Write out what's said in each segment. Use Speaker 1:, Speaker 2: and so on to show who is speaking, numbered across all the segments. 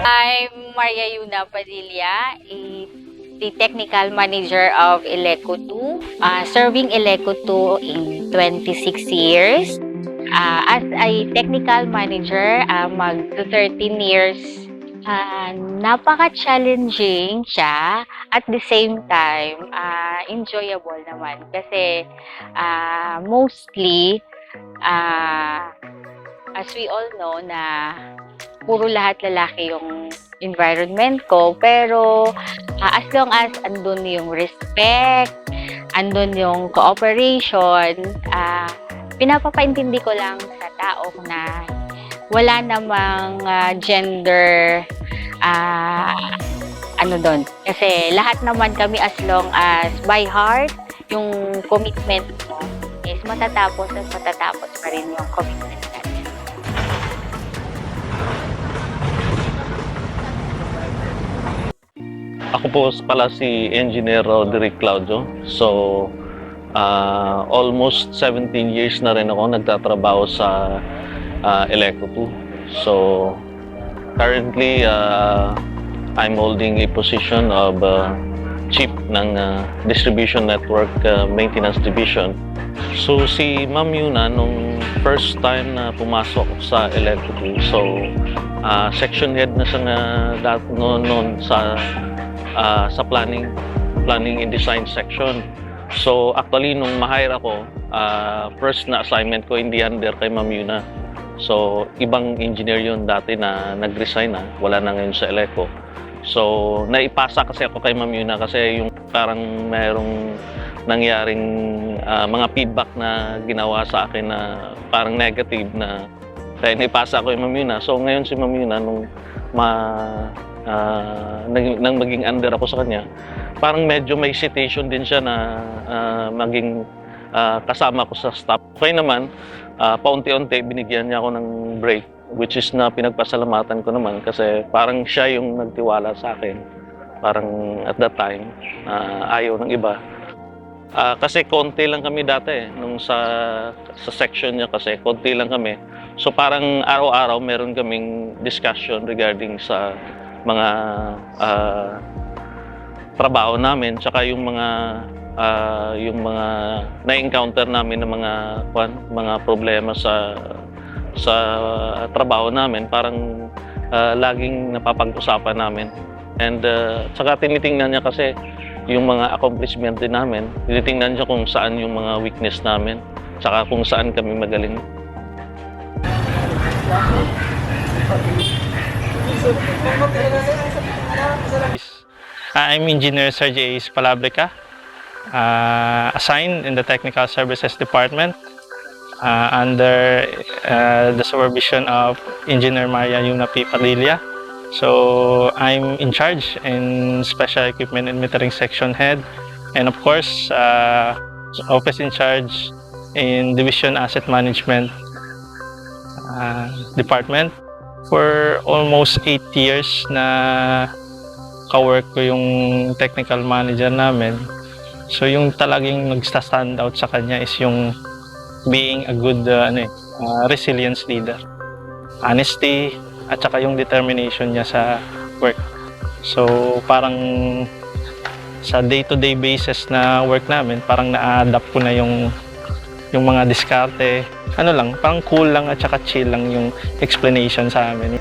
Speaker 1: I'm Maria Yuna Padilla, the Technical Manager of Eleco 2, serving Eleco 2 in 26 years. As a Technical Manager, mag-13 years. Napaka-challenging siya, at the same time, enjoyable naman. Kasi mostly, as we all know na puro lahat lalaki yung environment ko, pero as long as andun yung respect, andun yung cooperation, pinapapaintindi ko lang sa tao na wala namang gender doon. Kasi lahat naman kami, as long as by heart, yung commitment mo is matatapos at matatapos pa rin yung commitment natin.
Speaker 2: Ako po pala si Engineer Roderick Claudio. So, almost 17 years na rin ako nagtatrabaho sa Eleco 2. So, currently, I'm holding a position of Chief ng Distribution Network Maintenance Division. So, si Ma'am Yuna, nung first time na pumasok sa Eleco 2, so, section head na siya noon sa planning and design section. So actually nung ma-hire ako, first na assignment ko hindi under kay Ma'am Yuna. So ibang engineer yun dati na nag-resign na, wala na ngayon sa Eleco. So naipasa kasi ako kay Ma'am Yuna kasi yung parang mayroong nangyaring mga feedback na ginawa sa akin na parang negative na kaya naipasa ko kay Ma'am Yuna. So ngayon si Ma'am Yuna nung nang maging under ako sa kanya, parang medyo may citation din siya na maging kasama ko sa staff. Okay naman, paunti-unti binigyan niya ako ng break, which is na pinagpasalamatan ko naman kasi parang siya yung nagtiwala sa akin. Parang at that time, ayaw ng iba. Kasi konti lang kami dati, nung sa section niya kasi konti lang kami. So parang araw-araw meron kaming discussion regarding sa mga trabaho namin, tsaka yung mga na-encounter namin ng mga problema sa trabaho namin, parang laging napapag-usapan namin. And tsaka tinitingnan niya kasi yung mga accomplishment din namin, tinitingnan niya kung saan yung mga weakness namin, tsaka kung saan kami magaling.
Speaker 3: I'm Engineer Sergey Palabrica, assigned in the Technical Services Department under the supervision of Engineer Maria Yuna P. Padilla. So I'm in charge in Special Equipment and Metering Section Head, and of course, office in charge in Division Asset Management Department. For almost 8 years na ka-work ko yung technical manager namin. So yung talagang nagsta-stand out sa kanya is yung being a good resilience leader. Honesty at saka yung determination niya sa work. So parang sa day-to-day basis na work namin, parang na-adapt ko na yung mga diskarte. Parang cool lang at saka chill lang yung explanation sa amin.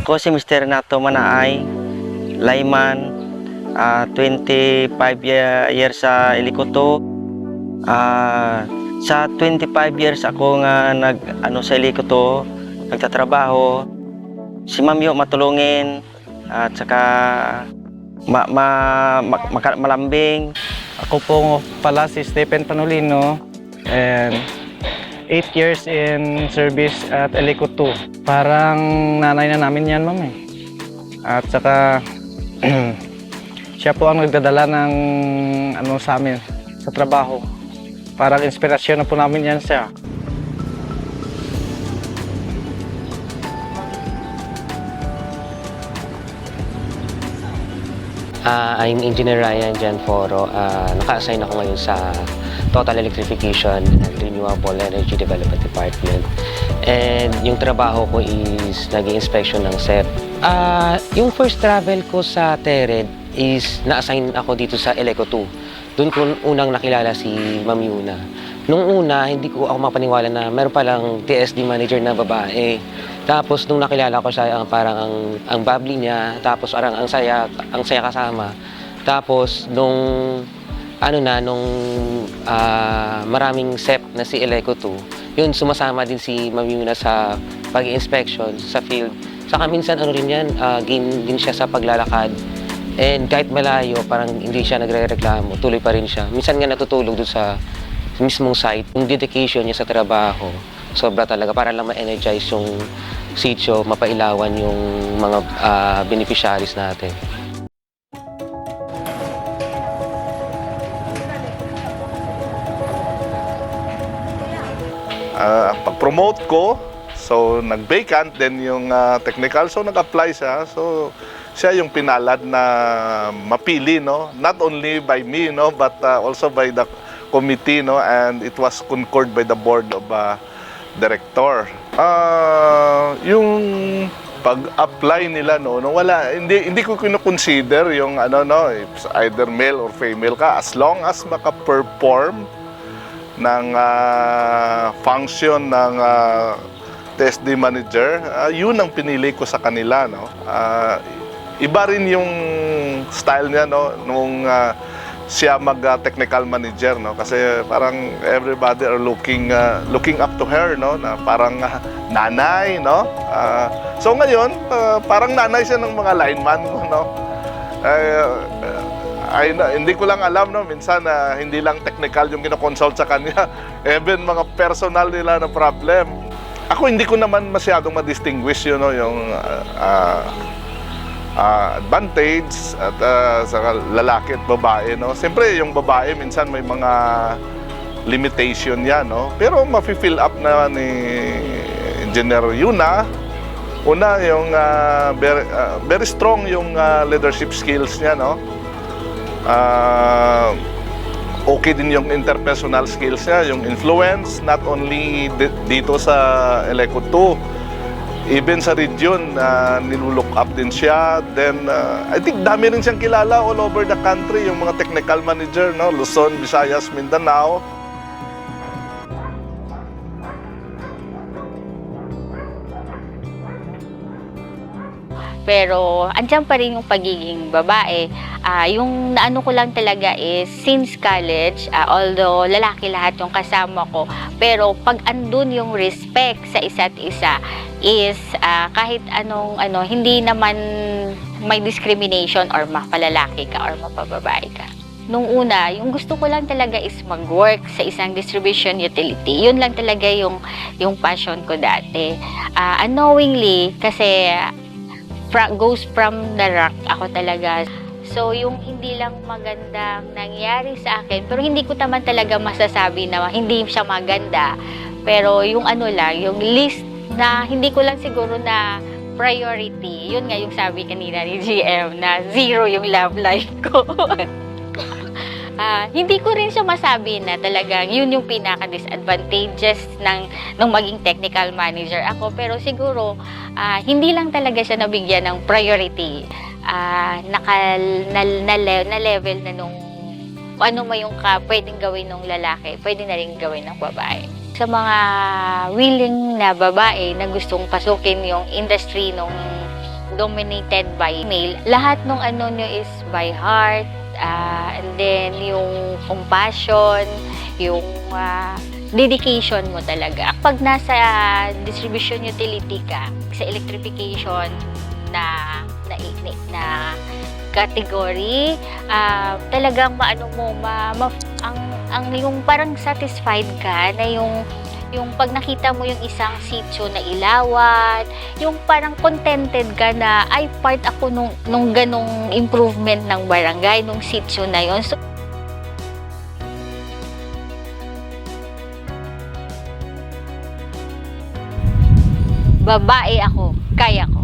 Speaker 4: Ako si Mr. Renato Manaay, layman, 25 years sa Eleco 2. Sa 25 years ako nga sa Eleco 2, nagtatrabaho. Si Ma'am Yo matulungin at saka malambing.
Speaker 5: Ako po pala si Stephen Panolino, and 8 years in service at Eleco 2. Parang nanay na namin yan, ma'am eh. At saka siya po ang nagdadala ng sa amin sa trabaho. Parang inspirasyon na po namin yan siya.
Speaker 6: I'm Engineer Ryan Gianforo. Naka-assign ako ngayon sa Total Electrification and Renewable Energy Development Department. And yung trabaho ko is nag-inspection ng SEP. Yung first travel ko sa TERED is na-assign ako dito sa Eleco 2. Doon ko unang nakilala si Ma'am Yuna. Nung una, hindi ko ako mapaniwala na meron palang TSD manager na babae. Tapos nung nakilala ko siya, parang ang bubbly niya, tapos parang ang saya kasama. Tapos nung maraming SEP na si Eleco 2, yun, sumasama din si Ma'am Yuna sa pag-inspection sa field. Saka minsan game din siya sa paglalakad. And kahit malayo, parang hindi siya nagre-reklamo, tuloy pa rin siya. Minsan nga natutulog doon sa mismong site. Yung dedication niya sa trabaho, sobra talaga para lang ma-energize yung sitio, mapailawan yung mga beneficiaries natin.
Speaker 7: Pag-promote ko, so nag-vacant din yung technical, so nag-apply siya. So siya yung pinalad na mapili, no? Not only by me, no, but also by the committee, no, and it was concurred by the board of director. Yung pag-apply nila, no, wala, hindi ko kino-consider yung it's either male or female ka, as long as maka-perform ng function ng TSD manager, yun ang pinili ko sa kanila, no. Iba rin yung style niya, no, nung siya mag-technical manager, no, kasi parang everybody are looking up to her, no, na parang nanay, no. So ngayon, parang nanay siya ng mga lineman, no. Hindi ko lang alam, no, minsan hindi lang technical yung kinoconsult sa kanya, even mga personal nila na problem. Ako hindi ko naman masyadong ma-distinguish yun, no, yung advantage at sa lalaki at babae, no. Siyempre yung babae minsan may mga limitation yan, no, pero mafi-fill up na ni Engineer Yuna. Una yung very strong yung leadership skills niya, no. Okay din yung interpersonal skills niya, yung influence, not only dito sa Eleco 2, even sa region, nilulook up din siya. Then, I think dami rin siyang kilala all over the country, yung mga technical manager, no? Luzon, Visayas, Mindanao.
Speaker 1: Pero andyan pa rin yung pagiging babae. Yung naano ko lang talaga is since college, although lalaki lahat yung kasama ko, pero pag andun yung respect sa isa't isa is kahit anong hindi naman may discrimination or mapalalaki ka or mapababae ka. Nung una, yung gusto ko lang talaga is mag-work sa isang distribution utility. Yun lang talaga yung passion ko dati. Unknowingly, kasi goes from the rock ako talaga. So, yung hindi lang magandang nangyari sa akin, pero hindi ko naman talaga masasabi na hindi siya maganda. Pero yung yung list na hindi ko lang siguro na priority, yun nga yung sabi kanina ni GM na 0 yung love life ko. Hindi ko rin siya masabi na talagang yun yung pinaka-disadvantages ng maging technical manager ako. Pero siguro, hindi lang talaga siya nabigyan ng priority. Na level na nung ano mo yung pwedeng gawin ng lalaki, pwede na rin gawin ng babae. Sa mga willing na babae na gustong pasukin yung industry nung dominated by male, lahat nung nyo is by heart, and then yung compassion, yung dedication mo talaga. Pag nasa distribution utility ka, sa electrification na category, talagang yung parang satisfied ka na yung pag nakita mo yung isang sitio na ilawan, yung parang contented ka na ay part ako nung ganong improvement ng barangay, nung sitio na yon. So, babae ako, kaya ko.